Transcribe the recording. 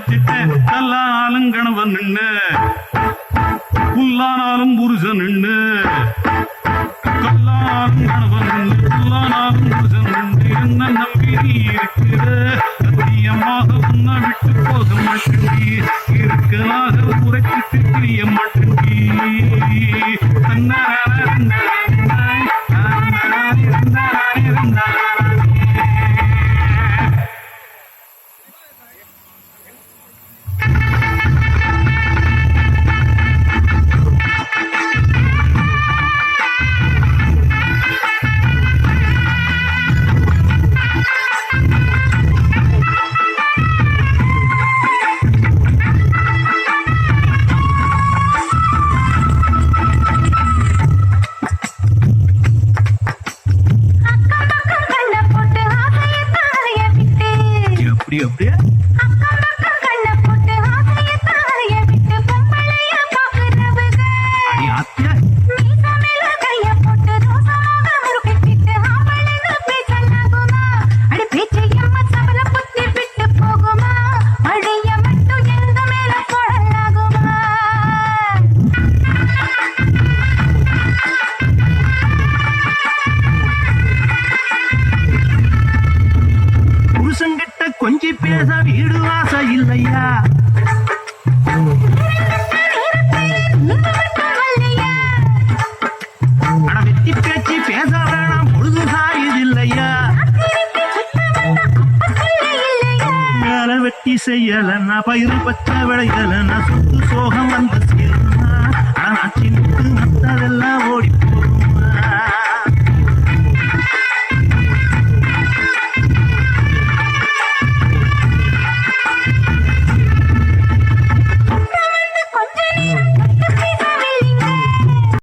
வச்சுட்டேன் கல்லானாலும் கணவன் நின்னு புல்லானாலும் புருஷன் நின்னு கல்லானாலும் கணவன் நின்னு புல்லானாலும் புருஷன் நின்று என்ன நம்பி நீ இருக்கிற சத்தியமாக உன்னை விட்டு போக மாட்டேன் இருக்கலாக உரைச்சிட்டு பிரிய மாட்டேன் அப்படியே கொஞ்சி பேச வீடு வாச இல்லையா வெட்டி பேச்சு பேச வேணாம் பொழுது சாயுது இல்லையா வேலை வெட்டி செய்யலன்னா பயிறு பச்சை விளையலன்னா சுத்து